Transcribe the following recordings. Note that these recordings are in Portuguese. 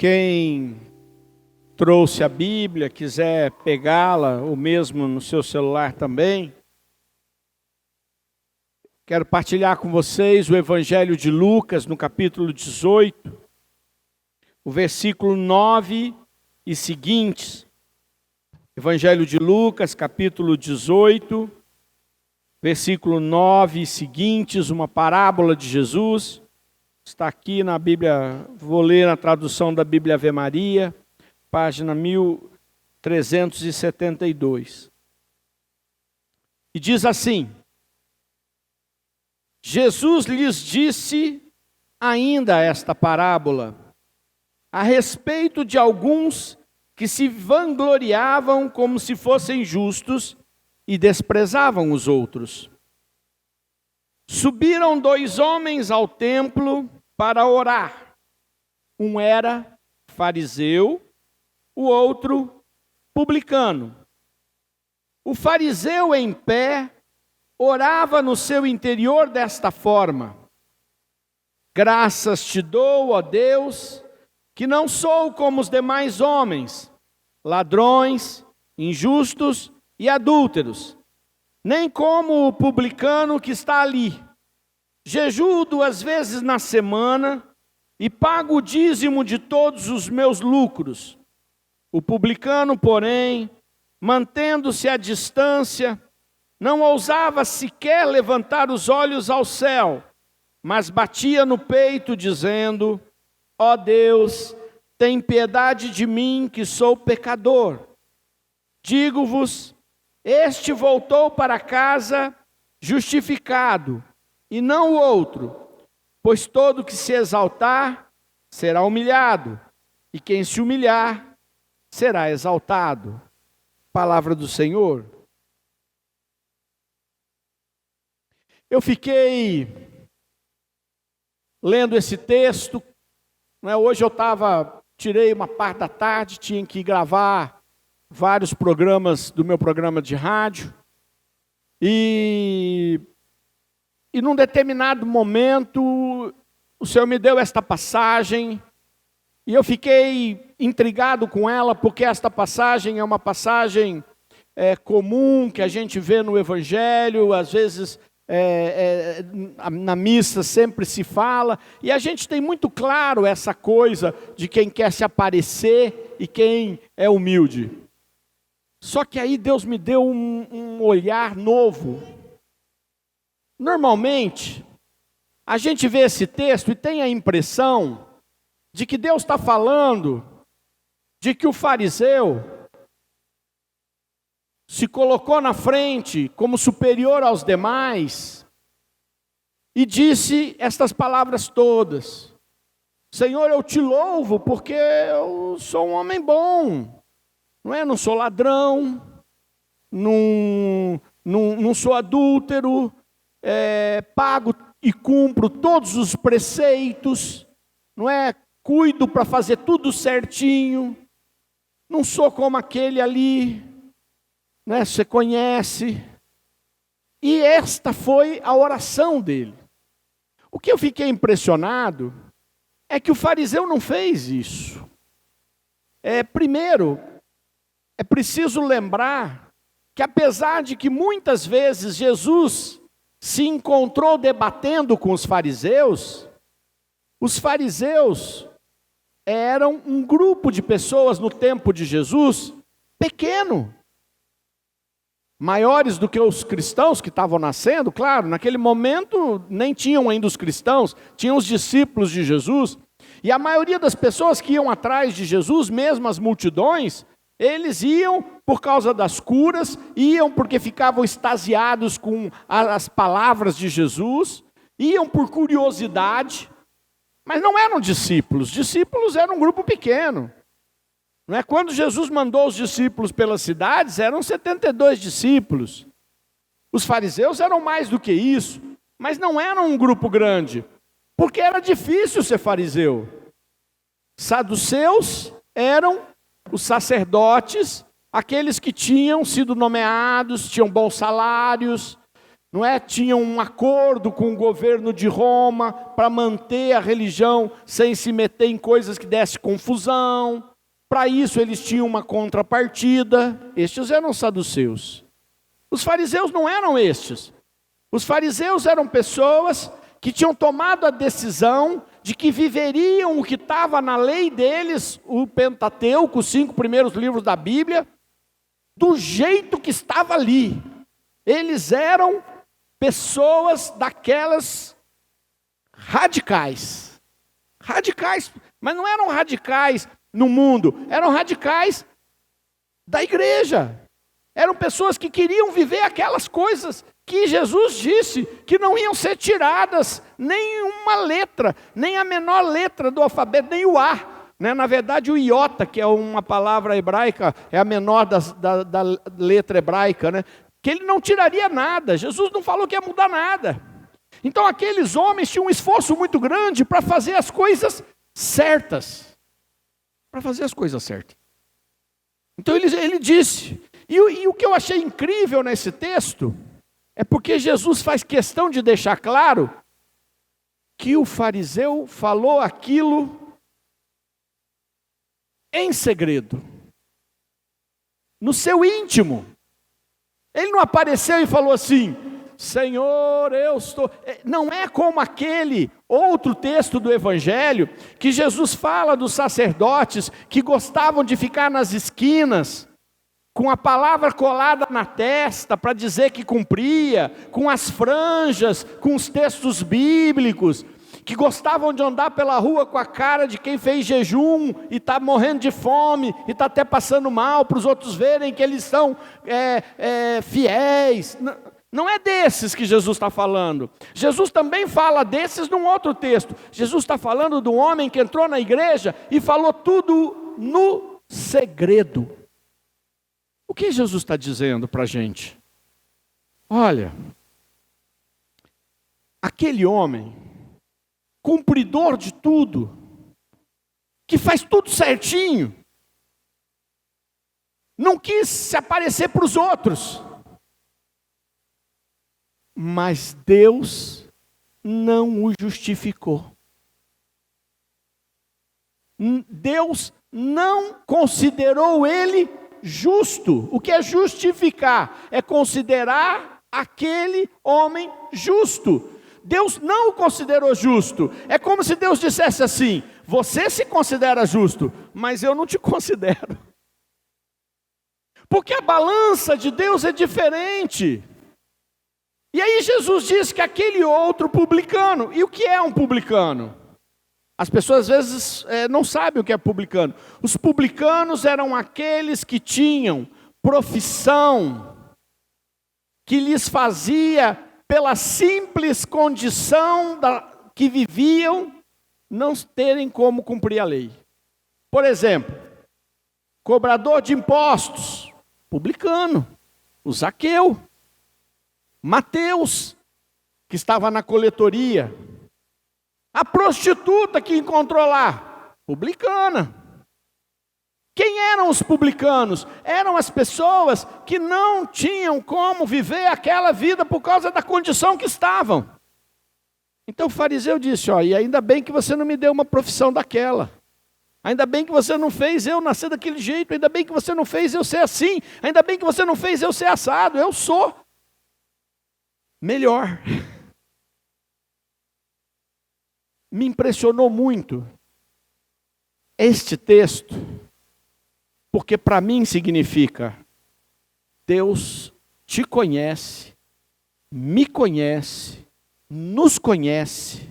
Quem trouxe a Bíblia, quiser pegá-la, ou mesmo no seu celular também, quero partilhar com vocês o Evangelho de Lucas, no capítulo 18, o versículo 9 e seguintes. Evangelho de Lucas, capítulo 18, versículo 9 e seguintes, uma parábola de Jesus. Está aqui na Bíblia, vou ler na tradução da Bíblia Ave Maria, página 1372. E diz assim: Jesus lhes disse ainda esta parábola, a respeito de alguns que se vangloriavam como se fossem justos e desprezavam os outros. Subiram 2 homens ao templo para orar. Um era fariseu, o outro publicano. O fariseu em pé orava no seu interior desta forma: graças te dou, ó Deus, que não sou como os demais homens, ladrões, injustos e adúlteros, nem como o publicano que está ali. Jejuo 2 vezes na semana e pago o dízimo de todos os meus lucros. O publicano, porém, mantendo-se à distância, não ousava sequer levantar os olhos ao céu, mas batia no peito, dizendo: ó Deus, tem piedade de mim, que sou pecador. Digo-vos, este voltou para casa justificado, e não o outro, pois todo que se exaltar será humilhado, e quem se humilhar será exaltado. Palavra do Senhor. Eu fiquei lendo esse texto, hoje tirei uma parte da tarde, tinha que gravar vários programas do meu programa de rádio, e num determinado momento o Senhor me deu esta passagem, e eu fiquei intrigado com ela, porque esta passagem é uma passagem comum, que a gente vê no Evangelho, às vezes na missa sempre se fala, e a gente tem muito claro essa coisa de quem quer se aparecer e quem é humilde. Só que aí Deus me deu um olhar novo. Normalmente, a gente vê esse texto e tem a impressão de que Deus está falando de que o fariseu se colocou na frente como superior aos demais e disse estas palavras todas: Senhor, eu te louvo porque eu sou um homem bom. Não sou ladrão, não sou adúltero, pago e cumpro todos os preceitos, cuido para fazer tudo certinho, não sou como aquele ali, você conhece. E esta foi a oração dele. O que eu fiquei impressionado é que o fariseu não fez isso. Primeiro, é preciso lembrar que, apesar de que muitas vezes Jesus se encontrou debatendo com os fariseus eram um grupo de pessoas no tempo de Jesus pequeno, maiores do que os cristãos que estavam nascendo. Claro, naquele momento nem tinham ainda os cristãos, tinham os discípulos de Jesus, e a maioria das pessoas que iam atrás de Jesus, mesmo as multidões, eles iam por causa das curas, iam porque ficavam extasiados com as palavras de Jesus, iam por curiosidade, mas não eram discípulos. Discípulos eram um grupo pequeno. Quando Jesus mandou os discípulos pelas cidades, eram 72 discípulos. Os fariseus eram mais do que isso, mas não eram um grupo grande, porque era difícil ser fariseu. Saduceus eram os sacerdotes, aqueles que tinham sido nomeados, tinham bons salários, não é? Tinham um acordo com o governo de Roma para manter a religião sem se meter em coisas que desse confusão. Para isso eles tinham uma contrapartida. Estes eram os saduceus. Os fariseus não eram estes. Os fariseus eram pessoas que tinham tomado a decisão de que viveriam o que estava na lei deles, o Pentateuco, os 5 primeiros livros da Bíblia, do jeito que estava ali. Eles eram pessoas daquelas radicais. Radicais, mas não eram radicais no mundo, eram radicais da igreja. Eram pessoas que queriam viver aquelas coisas que Jesus disse que não iam ser tiradas, nem uma letra, nem a menor letra do alfabeto, nem o A. Né? Na verdade, o iota, que é uma palavra hebraica, é a menor da letra hebraica, né? Que ele não tiraria nada. Jesus não falou que ia mudar nada. Então aqueles homens tinham um esforço muito grande para fazer as coisas certas. Para fazer as coisas certas. Então ele disse, e o que eu achei incrível nesse texto, é porque Jesus faz questão de deixar claro que o fariseu falou aquilo em segredo, no seu íntimo. Ele não apareceu e falou assim, Senhor, eu estou... Não é como aquele outro texto do Evangelho, que Jesus fala dos sacerdotes que gostavam de ficar nas esquinas, com a palavra colada na testa para dizer que cumpria, com as franjas, com os textos bíblicos, que gostavam de andar pela rua com a cara de quem fez jejum e está morrendo de fome, e está até passando mal, para os outros verem que eles são fiéis. Não é desses que Jesus está falando. Jesus também fala desses num outro texto. Jesus está falando de um homem que entrou na igreja e falou tudo no segredo. O que Jesus está dizendo para a gente? Olha, aquele homem, cumpridor de tudo, que faz tudo certinho, não quis se aparecer para os outros, mas Deus não o justificou. Deus não considerou ele justo. O que é justificar? É considerar aquele homem justo. Deus não o considerou justo. É como se Deus dissesse assim, você se considera justo, mas eu não te considero. Porque a balança de Deus é diferente. E aí Jesus diz que aquele outro publicano, e o que é um publicano? As pessoas às vezes não sabem o que é publicano. Os publicanos eram aqueles que tinham profissão, que lhes fazia, pela simples condição que viviam, não terem como cumprir a lei. Por exemplo, cobrador de impostos, publicano, o Zaqueu, Mateus, que estava na coletoria, a prostituta que encontrou lá, publicana. Quem eram os publicanos? Eram as pessoas que não tinham como viver aquela vida por causa da condição que estavam. Então o fariseu disse, e ainda bem que você não me deu uma profissão daquela. Ainda bem que você não fez eu nascer daquele jeito. Ainda bem que você não fez eu ser assim. Ainda bem que você não fez eu ser assado. Eu sou melhor. Me impressionou muito este texto, porque para mim significa, Deus te conhece, me conhece, nos conhece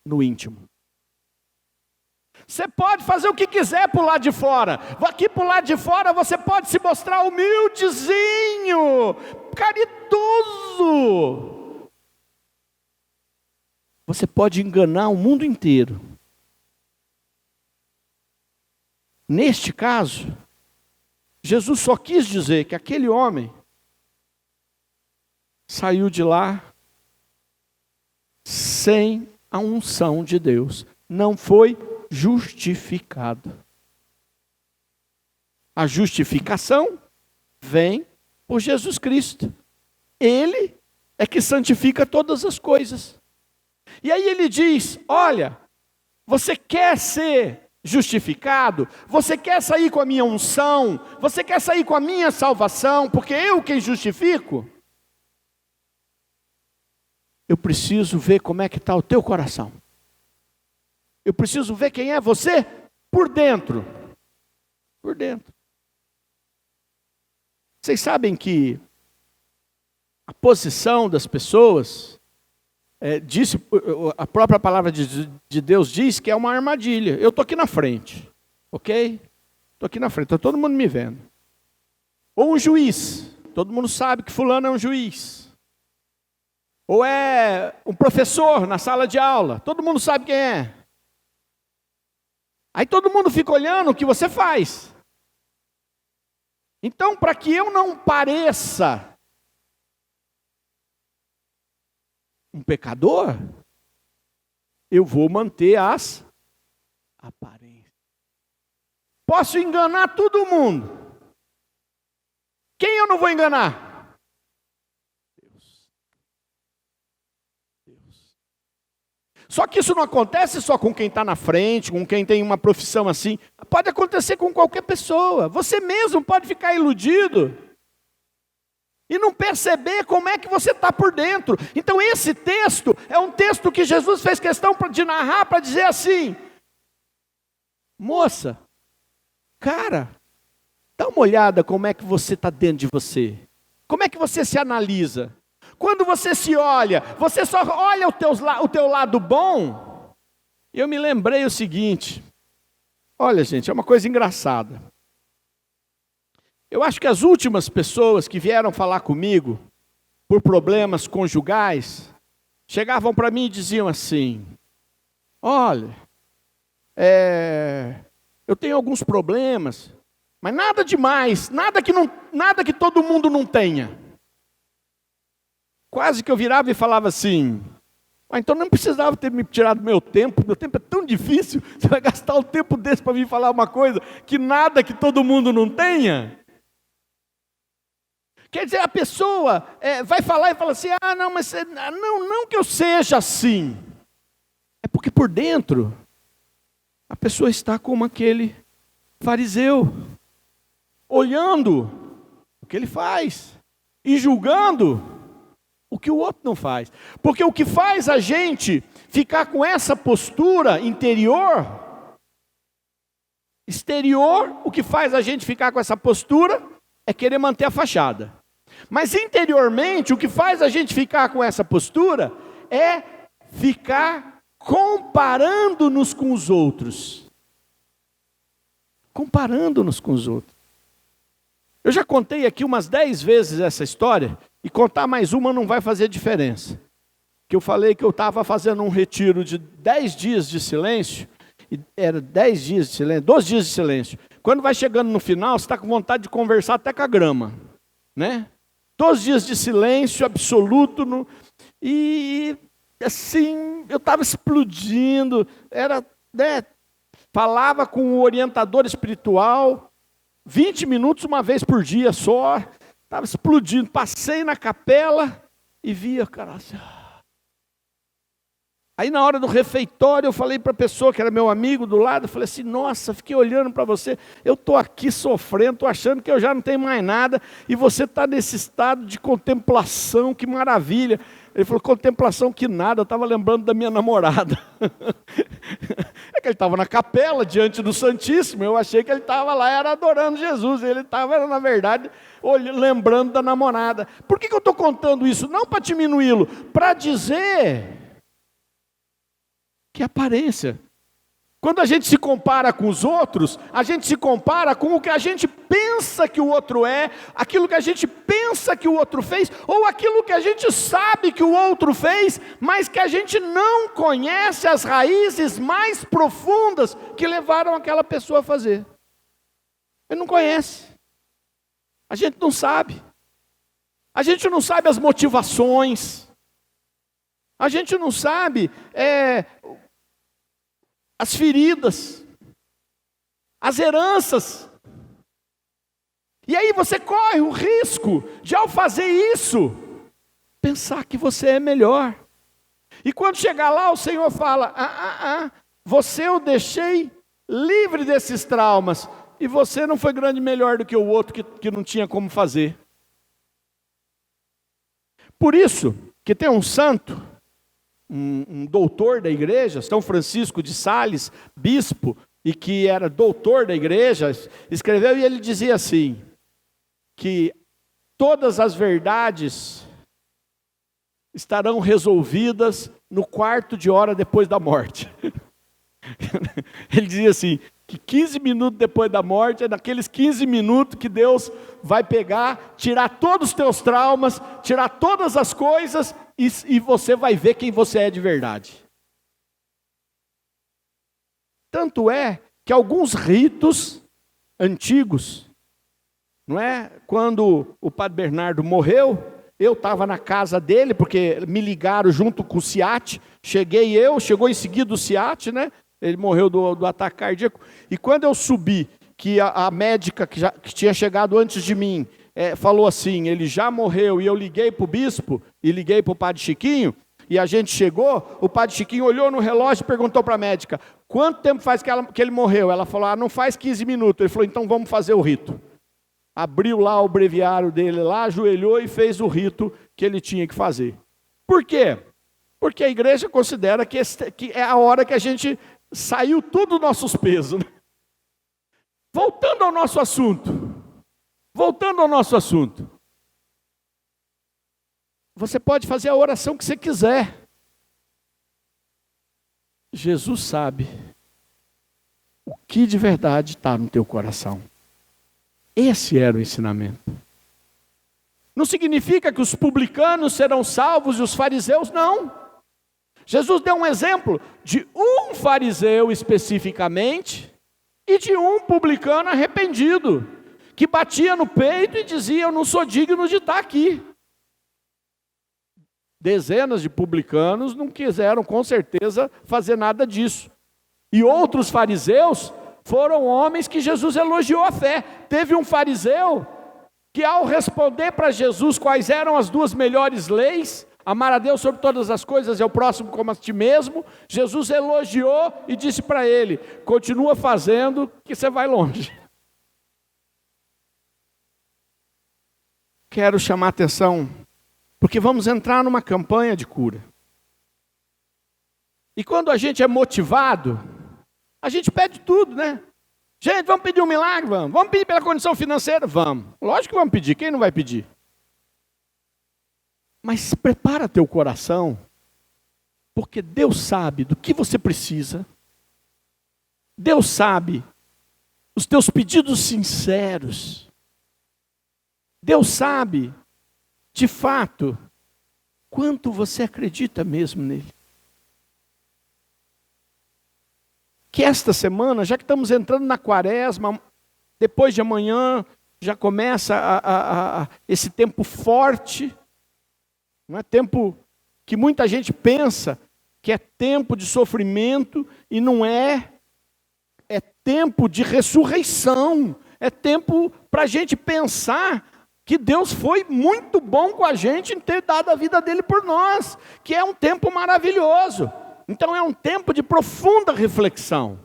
no íntimo. Você pode fazer o que quiser por lá de fora. Aqui por lá de fora você pode se mostrar humildezinho, caridoso. Você pode enganar o mundo inteiro. Neste caso, Jesus só quis dizer que aquele homem saiu de lá sem a unção de Deus. Não foi justificado. A justificação vem por Jesus Cristo. Ele é que santifica todas as coisas. E aí ele diz, olha, você quer ser justificado? Você quer sair com a minha unção? Você quer sair com a minha salvação? Porque eu quem justifico? Eu preciso ver como é que está o teu coração. Eu preciso ver quem é você por dentro. Por dentro. Vocês sabem que a posição das pessoas, a própria palavra de Deus diz que é uma armadilha. Eu estou aqui na frente, ok? Estou aqui na frente, está todo mundo me vendo. Ou um juiz, todo mundo sabe que fulano é um juiz. Ou é um professor na sala de aula, todo mundo sabe quem é. Aí todo mundo fica olhando o que você faz. Então, para que eu não pareça um pecador, eu vou manter as aparências. Posso enganar todo mundo. Quem eu não vou enganar? Deus. Só que isso não acontece só com quem está na frente, com quem tem uma profissão assim. Pode acontecer com qualquer pessoa. Você mesmo pode ficar iludido e não perceber como é que você está por dentro. Então esse texto é um texto que Jesus fez questão de narrar para dizer assim, moça, cara, dá uma olhada como é que você está dentro de você. Como é que você se analisa? Quando você se olha, você só olha o teu lado bom? E eu me lembrei o seguinte, olha gente, é uma coisa engraçada. Eu acho que as últimas pessoas que vieram falar comigo por problemas conjugais, chegavam para mim e diziam assim, olha, eu tenho alguns problemas, mas nada demais, nada que todo mundo não tenha. Quase que eu virava e falava assim, então não precisava ter me tirado meu tempo é tão difícil, você vai gastar o tempo desse para vir falar uma coisa que nada que todo mundo não tenha? Quer dizer, a pessoa vai falar e fala assim, não, mas não que eu seja assim. É porque por dentro, a pessoa está como aquele fariseu, olhando o que ele faz e julgando o que o outro não faz. Porque o que faz a gente ficar com essa postura exterior, o que faz a gente ficar com essa postura é querer manter a fachada. Mas interiormente, o que faz a gente ficar com essa postura é ficar comparando-nos com os outros. Comparando-nos com os outros. Eu já contei aqui umas 10 vezes essa história, e contar mais uma não vai fazer diferença. Que eu falei que eu estava fazendo um retiro de 10 dias de silêncio, e era 10 dias de silêncio, 12 dias de silêncio. Quando vai chegando no final, você está com vontade de conversar até com a grama, né? 12 dias de silêncio absoluto, e assim, eu estava explodindo, falava com o orientador espiritual, 20 minutos uma vez por dia só, estava explodindo, passei na capela e via, cara, assim. Aí na hora do refeitório eu falei para a pessoa que era meu amigo do lado, eu falei assim, nossa, fiquei olhando para você, eu estou aqui sofrendo, estou achando que eu já não tenho mais nada, e você está nesse estado de contemplação, que maravilha. Ele falou, contemplação que nada, eu estava lembrando da minha namorada. É que ele estava na capela, diante do Santíssimo, eu achei que ele estava lá, era adorando Jesus, ele estava, na verdade, lembrando da namorada. Por que eu estou contando isso? Não para diminuí-lo, para dizer que aparência. Quando a gente se compara com os outros, a gente se compara com o que a gente pensa que o outro é, aquilo que a gente pensa que o outro fez, ou aquilo que a gente sabe que o outro fez, mas que a gente não conhece as raízes mais profundas que levaram aquela pessoa a fazer. Ele não conhece. A gente não sabe. A gente não sabe as motivações. A gente não sabe as feridas, as heranças. E aí você corre o risco de, ao fazer isso, pensar que você é melhor. E quando chegar lá, o Senhor fala: você eu deixei livre desses traumas, e você não foi grande melhor do que o outro que não tinha como fazer. Por isso, que tem um santo, um doutor da igreja, São Francisco de Sales, bispo, e que era doutor da igreja, escreveu e ele dizia assim, que todas as verdades estarão resolvidas no quarto de hora depois da morte. Ele dizia assim, que 15 minutos depois da morte, é naqueles 15 minutos que Deus vai pegar, tirar todos os teus traumas, tirar todas as coisas, e você vai ver quem você é de verdade. Tanto é que alguns ritos antigos, não é? Quando o Padre Bernardo morreu, eu estava na casa dele, porque me ligaram junto com o SIAT, chegou em seguida o SIAT, né? Ele morreu do ataque cardíaco, e quando eu subi, que a médica que tinha chegado antes de mim, falou assim, ele já morreu, e eu liguei para o bispo, e liguei para o Padre Chiquinho, e a gente chegou, o Padre Chiquinho olhou no relógio e perguntou para a médica, quanto tempo faz que ele morreu? Ela falou, não faz 15 minutos, ele falou, então vamos fazer o rito. Abriu lá o breviário dele, lá, ajoelhou e fez o rito que ele tinha que fazer. Por quê? Porque a igreja considera que é a hora que a gente saiu tudo dos nossos pesos. Né? Voltando ao nosso assunto. Você pode fazer a oração que você quiser. Jesus sabe o que de verdade está no teu coração. Esse era o ensinamento. Não significa que os publicanos serão salvos e os fariseus não. Jesus deu um exemplo de um fariseu especificamente e de um publicano arrependido, que batia no peito e dizia, eu não sou digno de estar aqui. Dezenas de publicanos não quiseram com certeza fazer nada disso. E outros fariseus foram homens que Jesus elogiou a fé. Teve um fariseu que ao responder para Jesus quais eram as duas melhores leis, amar a Deus sobre todas as coisas e ao próximo como a ti mesmo, Jesus elogiou e disse para ele, continua fazendo que você vai longe. Quero chamar a atenção, porque vamos entrar numa campanha de cura. E quando a gente é motivado, a gente pede tudo, né? Gente, vamos pedir um milagre? Vamos. Vamos pedir pela condição financeira? Vamos. Lógico que vamos pedir, quem não vai pedir? Mas prepara teu coração, porque Deus sabe do que você precisa. Deus sabe os teus pedidos sinceros. Deus sabe, de fato, quanto você acredita mesmo nele. Que esta semana, já que estamos entrando na quaresma, depois de amanhã já começa esse tempo forte, não é tempo que muita gente pensa que é tempo de sofrimento e não é, é tempo de ressurreição, é tempo para a gente pensar que Deus foi muito bom com a gente em ter dado a vida dele por nós, que é um tempo maravilhoso. Então é um tempo de profunda reflexão,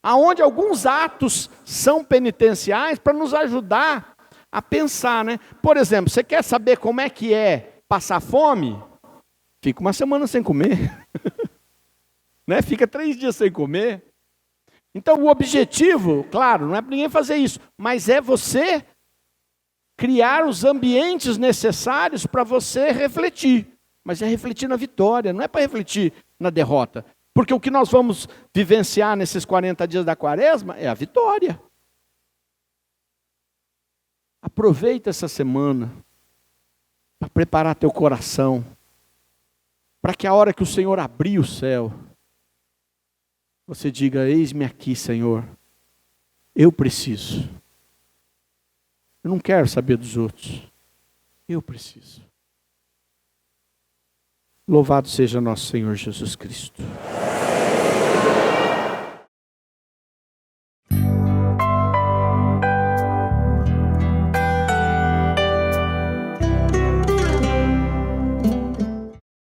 aonde alguns atos são penitenciais para nos ajudar a pensar, né? Por exemplo, você quer saber como é que é passar fome? Fica uma semana sem comer, né? Fica 3 dias sem comer. Então o objetivo, claro, não é para ninguém fazer isso, mas é você criar os ambientes necessários para você refletir. Mas é refletir na vitória, não é para refletir na derrota. Porque o que nós vamos vivenciar nesses 40 dias da quaresma é a vitória. Aproveita essa semana para preparar teu coração, para que a hora que o Senhor abrir o céu, você diga, eis-me aqui, Senhor, eu preciso. Eu não quero saber dos outros, eu preciso. Louvado seja nosso Senhor Jesus Cristo.